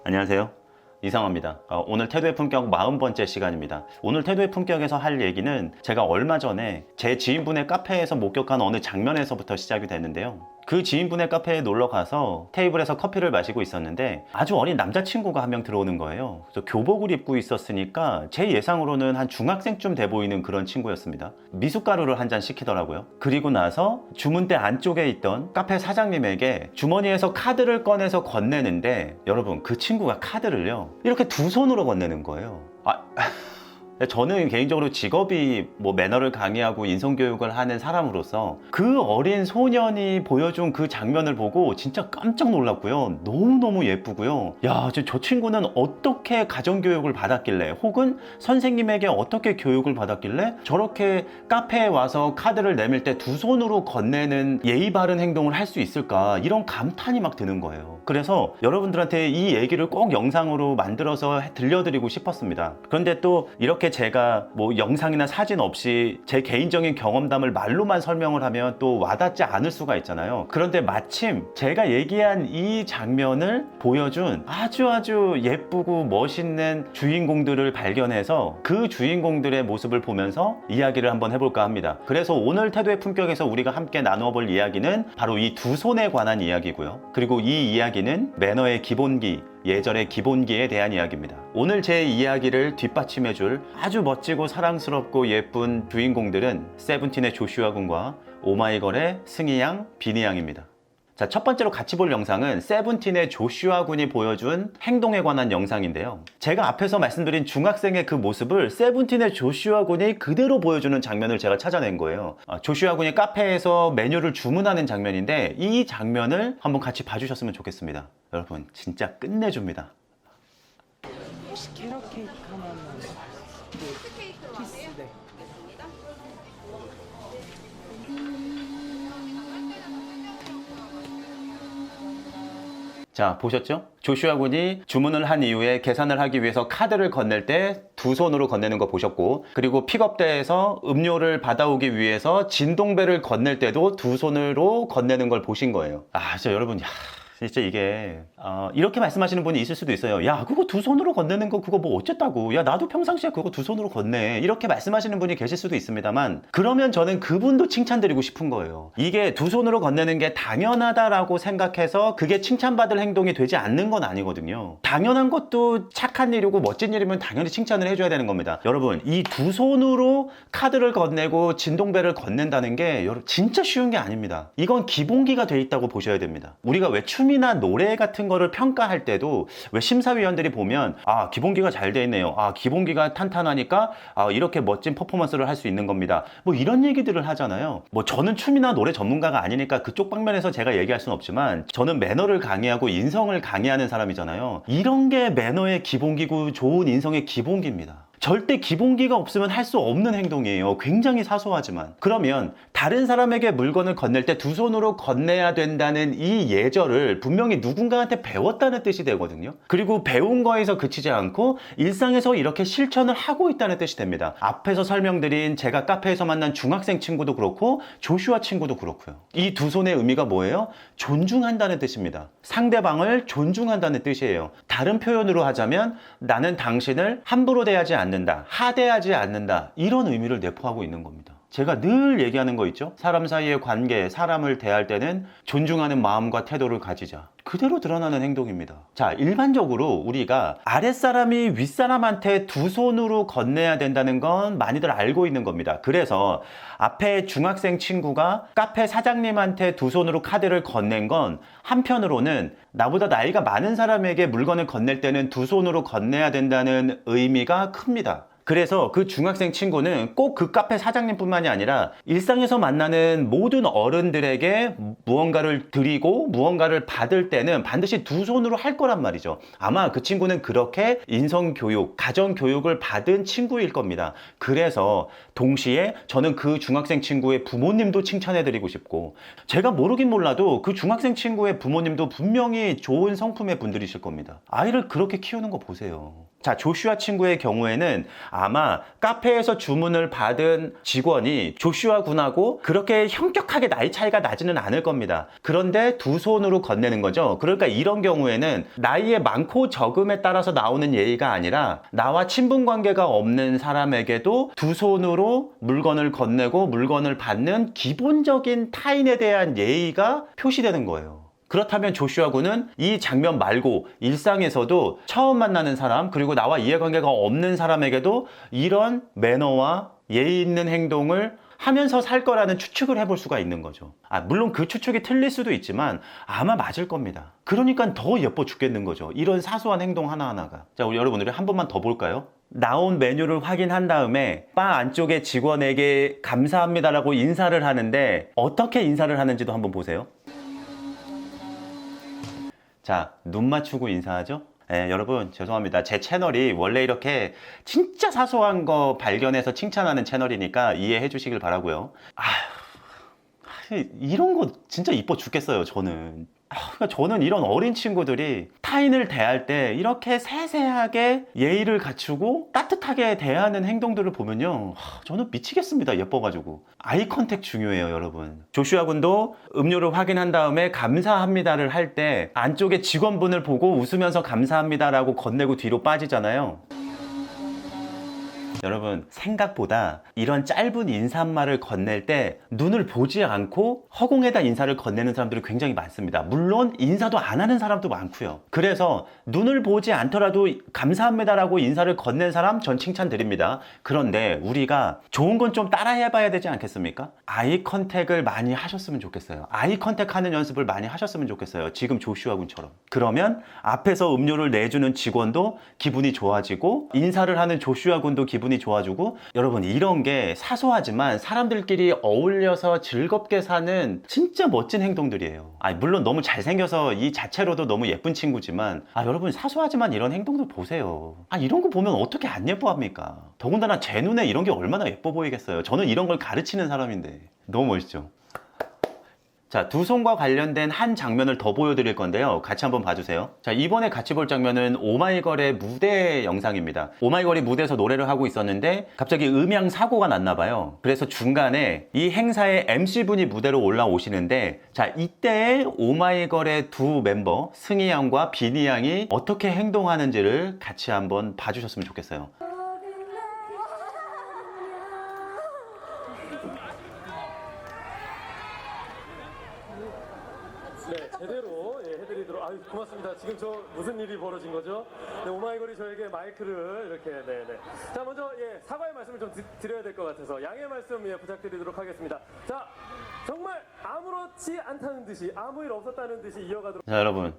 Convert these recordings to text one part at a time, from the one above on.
안녕하세요. 이상화입니다. 오늘 태도의 품격 40번째 시간입니다. 오늘 태도의 품격에서 할 얘기는 제가 얼마 전에 제 지인분의 카페에서 목격한 어느 장면에서부터 시작이 됐는데요. 그 지인분의 카페에 놀러 가서 테이블에서 커피를 마시고 있었는데 아주 어린 남자친구가 한 명 들어오는 거예요. 그래서 교복을 입고 있었으니까 제 예상으로는 한 중학생쯤 돼 보이는 그런 친구였습니다. 미숫가루를 한 잔 시키더라고요. 그리고 나서 주문대 안쪽에 있던 카페 사장님에게 주머니에서 카드를 꺼내서 건네는데 여러분, 그 친구가 카드를요 이렇게 두 손으로 건네는 거예요. 저는 개인적으로 직업이 매너를 강의하고 인성교육을 하는 사람으로서 그 어린 소년이 보여준 그 장면을 보고 진짜 깜짝 놀랐고요. 너무너무 예쁘고요. 야, 저 친구는 어떻게 가정교육을 받았길래, 혹은 선생님에게 어떻게 교육을 받았길래 저렇게 카페에 와서 카드를 내밀 때 두 손으로 건네는 예의 바른 행동을 할 수 있을까, 이런 감탄이 막 드는 거예요. 그래서 여러분들한테 이 얘기를 꼭 영상으로 만들어서 들려드리고 싶었습니다. 그런데 또 이렇게 제가 영상이나 사진 없이 제 개인적인 경험담을 말로만 설명을 하면 또 와닿지 않을 수가 있잖아요. 그런데 마침 제가 얘기한 이 장면을 보여준 아주 예쁘고 멋있는 주인공들을 발견해서 그 주인공들의 모습을 보면서 이야기를 한번 해볼까 합니다. 그래서 오늘 태도의 품격에서 우리가 함께 나누어 볼 이야기는 바로 이 두 손에 관한 이야기고요. 그리고 이 이야기는 매너의 기본기, 예절의 기본기에 대한 이야기입니다. 오늘 제 이야기를 뒷받침해줄 아주 멋지고 사랑스럽고 예쁜 주인공들은 세븐틴의 조슈아 군과 오마이걸의 승희 양, 비니 양입니다. 자, 첫 번째로 같이 볼 영상은 세븐틴의 조슈아 군이 보여준 행동에 관한 영상인데요. 제가 앞에서 말씀드린 중학생의 그 모습을 세븐틴의 조슈아 군이 그대로 보여주는 장면을 제가 찾아낸 거예요. 조슈아 군이 카페에서 메뉴를 주문하는 장면인데 이 장면을 한번 같이 봐주셨으면 좋겠습니다. 여러분, 진짜 끝내줍니다. 혹시 캐럿 케이크 하나는 피스, 네. 자, 보셨죠? 조슈아 군이 주문을 한 이후에 계산을 하기 위해서 카드를 건넬 때 두 손으로 건네는 거 보셨고, 그리고 픽업대에서 음료를 받아오기 위해서 진동배를 건넬 때도 두 손으로 건네는 걸 보신 거예요. 진짜 여러분, 진짜 이게 이렇게 말씀하시는 분이 있을 수도 있어요. 야, 그거 두 손으로 건네는 거 그거 어쨌다고, 야 나도 평상시에 그거 두 손으로 건네, 이렇게 말씀하시는 분이 계실 수도 있습니다만, 그러면 저는 그분도 칭찬드리고 싶은 거예요. 이게 두 손으로 건네는 게 당연하다라고 생각해서 그게 칭찬받을 행동이 되지 않는 건 아니거든요. 당연한 것도 착한 일이고 멋진 일이면 당연히 칭찬을 해줘야 되는 겁니다. 여러분, 이 두 손으로 카드를 건네고 진동배를 건넨다는 게 진짜 쉬운 게 아닙니다. 이건 기본기가 돼 있다고 보셔야 됩니다. 우리가 왜 춤이나 노래 같은 거를 평가할 때도 왜 심사위원들이 보면 기본기가 잘 돼 있네요, 기본기가 탄탄하니까 이렇게 멋진 퍼포먼스를 할 수 있는 겁니다, 이런 얘기들을 하잖아요. 저는 춤이나 노래 전문가가 아니니까 그쪽 방면에서 제가 얘기할 수는 없지만, 저는 매너를 강의하고 인성을 강의하는 사람이잖아요. 이런 게 매너의 기본기고 좋은 인성의 기본기입니다. 절대 기본기가 없으면 할 수 없는 행동이에요. 굉장히 사소하지만. 그러면 다른 사람에게 물건을 건넬 때 두 손으로 건네야 된다는 이 예절을 분명히 누군가한테 배웠다는 뜻이 되거든요. 그리고 배운 거에서 그치지 않고 일상에서 이렇게 실천을 하고 있다는 뜻이 됩니다. 앞에서 설명드린 제가 카페에서 만난 중학생 친구도 그렇고 조슈아 친구도 그렇고요. 이 두 손의 의미가 뭐예요? 존중한다는 뜻입니다. 상대방을 존중한다는 뜻이에요. 다른 표현으로 하자면 나는 당신을 함부로 대하지 않는다, 하대하지 않는다, 이런 의미를 내포하고 있는 겁니다. 제가 늘 얘기하는 거 있죠? 사람 사이의 관계, 사람을 대할 때는 존중하는 마음과 태도를 가지자. 그대로 드러나는 행동입니다. 자, 일반적으로 우리가 아랫사람이 윗사람한테 두 손으로 건네야 된다는 건 많이들 알고 있는 겁니다. 그래서 앞에 중학생 친구가 카페 사장님한테 두 손으로 카드를 건넨 건 한편으로는 나보다 나이가 많은 사람에게 물건을 건넬 때는 두 손으로 건네야 된다는 의미가 큽니다. 그래서 그 중학생 친구는 꼭 그 카페 사장님뿐만이 아니라 일상에서 만나는 모든 어른들에게 무언가를 드리고 무언가를 받을 때는 반드시 두 손으로 할 거란 말이죠. 아마 그 친구는 그렇게 인성교육, 가정교육을 받은 친구일 겁니다. 그래서 동시에 저는 그 중학생 친구의 부모님도 칭찬해드리고 싶고, 제가 모르긴 몰라도 그 중학생 친구의 부모님도 분명히 좋은 성품의 분들이실 겁니다. 아이를 그렇게 키우는 거 보세요. 자, 조슈아 친구의 경우에는 아마 카페에서 주문을 받은 직원이 조슈아 군하고 그렇게 현격하게 나이 차이가 나지는 않을 겁니다. 그런데 두 손으로 건네는 거죠. 그러니까 이런 경우에는 나이의 많고 적음에 따라서 나오는 예의가 아니라 나와 친분 관계가 없는 사람에게도 두 손으로 물건을 건네고 물건을 받는 기본적인 타인에 대한 예의가 표시되는 거예요. 그렇다면 조슈아 군은 이 장면 말고 일상에서도 처음 만나는 사람 그리고 나와 이해관계가 없는 사람에게도 이런 매너와 예의 있는 행동을 하면서 살 거라는 추측을 해볼 수가 있는 거죠. 물론 그 추측이 틀릴 수도 있지만 아마 맞을 겁니다. 그러니까 더 예뻐 죽겠는 거죠. 이런 사소한 행동 하나하나가. 자, 우리 여러분, 우리 한 번만 더 볼까요? 나온 메뉴를 확인한 다음에 바 안쪽의 직원에게 감사합니다라고 인사를 하는데 어떻게 인사를 하는지도 한번 보세요. 자, 눈 맞추고 인사하죠? 네, 여러분 죄송합니다. 제 채널이 원래 이렇게 진짜 사소한 거 발견해서 칭찬하는 채널이니까 이해해 주시길 바라고요. 이런 거 진짜 이뻐 죽겠어요, 저는. 그러니까 저는 이런 어린 친구들이 타인을 대할 때 이렇게 세세하게 예의를 갖추고 따뜻하게 대하는 행동들을 보면요, 저는 미치겠습니다. 예뻐가지고. 아이 컨택 중요해요, 여러분. 조슈아 군도 음료를 확인한 다음에 감사합니다를 할 때 안쪽에 직원분을 보고 웃으면서 감사합니다라고 건네고 뒤로 빠지잖아요. 여러분, 생각보다 이런 짧은 인사말을 건넬 때 눈을 보지 않고 허공에다 인사를 건네는 사람들이 굉장히 많습니다. 물론 인사도 안 하는 사람도 많고요. 그래서 눈을 보지 않더라도 감사합니다라고 인사를 건넨 사람 전 칭찬드립니다. 그런데 우리가 좋은 건 좀 따라해 봐야 되지 않겠습니까? 아이 컨택을 많이 하셨으면 좋겠어요. 아이 컨택하는 연습을 많이 하셨으면 좋겠어요. 지금 조슈아 군처럼. 그러면 앞에서 음료를 내주는 직원도 기분이 좋아지고 인사를 하는 조슈아 군도 기분이 좋아지고, 여러분 이런 게 사소하지만 사람들끼리 어울려서 즐겁게 사는 진짜 멋진 행동들이에요. 물론 너무 잘생겨서 이 자체로도 너무 예쁜 친구지만 여러분 사소하지만 이런 행동들 보세요. 이런 거 보면 어떻게 안 예뻐합니까? 더군다나 제 눈에 이런 게 얼마나 예뻐 보이겠어요. 저는 이런 걸 가르치는 사람인데. 너무 멋있죠? 자, 두 손과 관련된 한 장면을 더 보여드릴 건데요. 같이 한번 봐주세요. 자, 이번에 같이 볼 장면은 오마이걸의 무대 영상입니다. 오마이걸이 무대에서 노래를 하고 있었는데 갑자기 음향 사고가 났나 봐요. 그래서 중간에 이 행사의 MC분이 무대로 올라오시는데, 자, 이때 오마이걸의 두 멤버 승희 양과 비니 양이 어떻게 행동하는지를 같이 한번 봐주셨으면 좋겠어요. 네, 제대로 해드리도록. 고맙습니다. 지금 저 무슨 일이 벌어진 거죠? 네, 오마이걸이 저에게 마이크를 이렇게. 네네. 자, 먼저 사과의 말씀을 좀 드려야 될 것 같아서 양해 말씀 부탁드리도록 하겠습니다. 자, 정말 아무렇지 않다는 듯이, 아무 일 없었다는 듯이 이어가도록. 자, 여러분.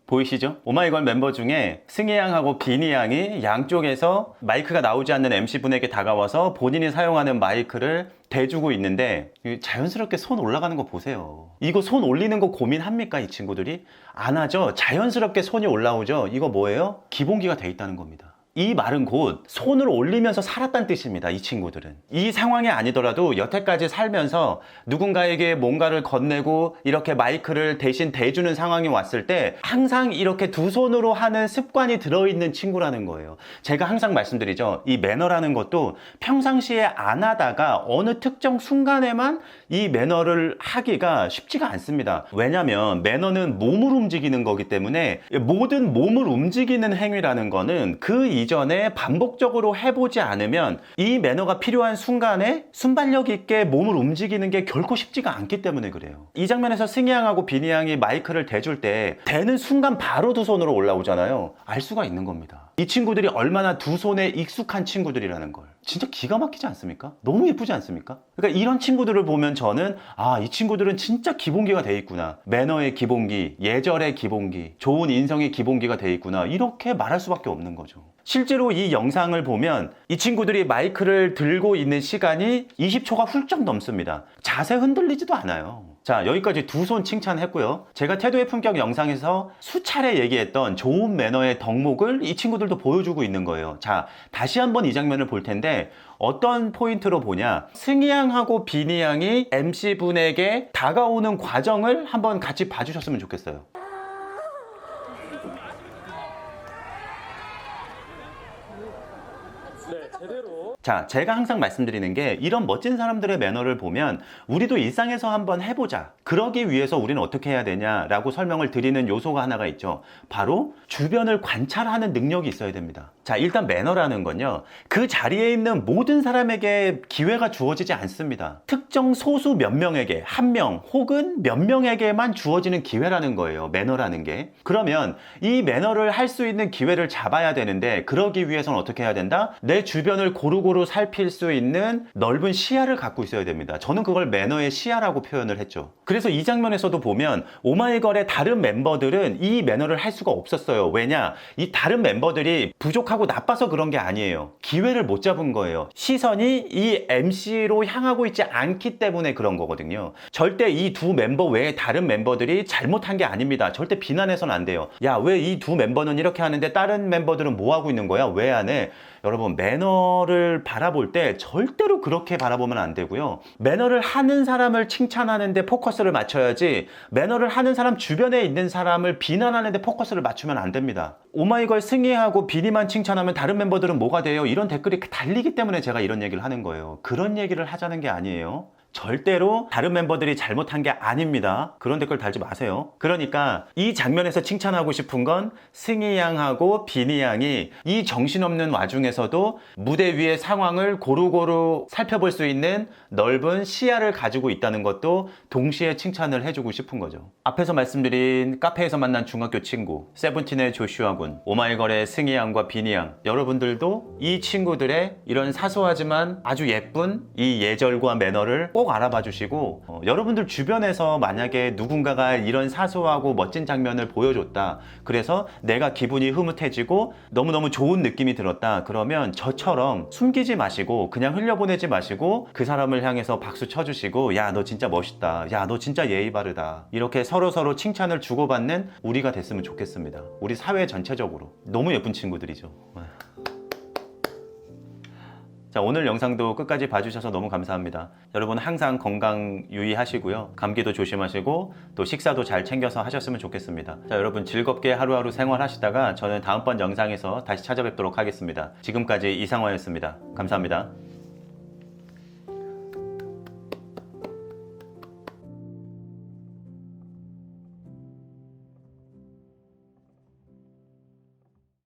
보이시죠? 오마이걸 멤버 중에 승희 양하고 비니 양이 양쪽에서 마이크가 나오지 않는 MC분에게 다가와서 본인이 사용하는 마이크를 대주고 있는데 자연스럽게 손 올라가는 거 보세요. 이거 손 올리는 거 고민합니까? 이 친구들이? 안 하죠? 자연스럽게 손이 올라오죠? 이거 뭐예요? 기본기가 돼 있다는 겁니다. 이 말은 곧 손을 올리면서 살았다는 뜻입니다. 이 친구들은. 이 상황이 아니더라도 여태까지 살면서 누군가에게 뭔가를 건네고 이렇게 마이크를 대신 대주는 상황이 왔을 때 항상 이렇게 두 손으로 하는 습관이 들어있는 친구라는 거예요. 제가 항상 말씀드리죠. 이 매너라는 것도 평상시에 안 하다가 어느 특정 순간에만 이 매너를 하기가 쉽지가 않습니다. 왜냐하면 매너는 몸을 움직이는 거기 때문에 모든 몸을 움직이는 행위라는 거는 그 이전에 반복적으로 해보지 않으면 이 매너가 필요한 순간에 순발력 있게 몸을 움직이는 게 결코 쉽지가 않기 때문에 그래요. 이 장면에서 승희 양하고 비니 양이 마이크를 대줄 때 대는 순간 바로 두 손으로 올라오잖아요. 알 수가 있는 겁니다. 이 친구들이 얼마나 두 손에 익숙한 친구들이라는 걸. 진짜 기가 막히지 않습니까? 너무 예쁘지 않습니까? 그러니까 이런 친구들을 보면 저는 이 친구들은 진짜 기본기가 돼 있구나. 매너의 기본기, 예절의 기본기, 좋은 인성의 기본기가 돼 있구나. 이렇게 말할 수밖에 없는 거죠. 실제로 이 영상을 보면 이 친구들이 마이크를 들고 있는 시간이 20초가 훌쩍 넘습니다. 자세 흔들리지도 않아요. 자, 여기까지 두 손 칭찬했고요. 제가 태도의 품격 영상에서 수차례 얘기했던 좋은 매너의 덕목을 이 친구들도 보여주고 있는 거예요. 자, 다시 한번 이 장면을 볼 텐데 어떤 포인트로 보냐, 승희 양하고 비니 양이 MC분에게 다가오는 과정을 한번 같이 봐주셨으면 좋겠어요. 자, 제가 항상 말씀드리는 게 이런 멋진 사람들의 매너를 보면 우리도 일상에서 한번 해보자. 그러기 위해서 우리는 어떻게 해야 되냐라고 설명을 드리는 요소가 하나가 있죠. 바로 주변을 관찰하는 능력이 있어야 됩니다. 자, 일단 매너라는 건요, 그 자리에 있는 모든 사람에게 기회가 주어지지 않습니다. 특정 소수 몇 명에게, 한 명 혹은 몇 명에게만 주어지는 기회라는 거예요. 매너라는 게. 그러면 이 매너를 할 수 있는 기회를 잡아야 되는데, 그러기 위해서는 어떻게 해야 된다? 내 주변을 고루고루 살필 수 있는 넓은 시야를 갖고 있어야 됩니다. 저는 그걸 매너의 시야라고 표현을 했죠. 그래서 이 장면에서도 보면 오마이걸의 다른 멤버들은 이 매너를 할 수가 없었어요. 왜냐? 이 다른 멤버들이 부족하고 나빠서 그런 게 아니에요. 기회를 못 잡은 거예요. 시선이 이 MC로 향하고 있지 않기 때문에 그런 거거든요. 절대 이 두 멤버 외에 다른 멤버들이 잘못한 게 아닙니다. 절대 비난해서는 안 돼요. 야, 왜 이 두 멤버는 이렇게 하는데 다른 멤버들은 뭐 하고 있는 거야? 왜 안 해? 여러분, 매너를 바라볼 때 절대로 그렇게 바라보면 안 되고요. 매너를 하는 사람을 칭찬하는데 포커스를 맞춰야지, 매너를 하는 사람 주변에 있는 사람을 비난하는데 포커스를 맞추면 안 됩니다. 오마이걸 승희하고 비니만 칭찬하면 다른 멤버들은 뭐가 돼요? 이런 댓글이 달리기 때문에 제가 이런 얘기를 하는 거예요. 그런 얘기를 하자는 게 아니에요. 절대로 다른 멤버들이 잘못한 게 아닙니다. 그런 댓글 달지 마세요. 그러니까 이 장면에서 칭찬하고 싶은 건 승희 양하고 비니 양이 이 정신없는 와중에서도 무대 위의 상황을 고루고루 살펴볼 수 있는 넓은 시야를 가지고 있다는 것도 동시에 칭찬을 해주고 싶은 거죠. 앞에서 말씀드린 카페에서 만난 중학교 친구, 세븐틴의 조슈아 군, 오마이걸의 승희 양과 비니 양, 여러분들도 이 친구들의 이런 사소하지만 아주 예쁜 이 예절과 매너를 꼭 알아봐 주시고, 여러분들 주변에서 만약에 누군가가 이런 사소하고 멋진 장면을 보여줬다, 그래서 내가 기분이 흐뭇해지고 너무너무 좋은 느낌이 들었다, 그러면 저처럼 숨기지 마시고 그냥 흘려보내지 마시고 그 사람을 향해서 박수 쳐주시고, 야, 너 진짜 멋있다, 야, 너 진짜 예의 바르다, 이렇게 서로서로 칭찬을 주고받는 우리가 됐으면 좋겠습니다. 우리 사회 전체적으로 너무 예쁜 친구들이죠. 자, 오늘 영상도 끝까지 봐주셔서 너무 감사합니다. 여러분 항상 건강 유의하시고요. 감기도 조심하시고 또 식사도 잘 챙겨서 하셨으면 좋겠습니다. 자, 여러분 즐겁게 하루하루 생활하시다가 저는 다음번 영상에서 다시 찾아뵙도록 하겠습니다. 지금까지 이상화였습니다. 감사합니다.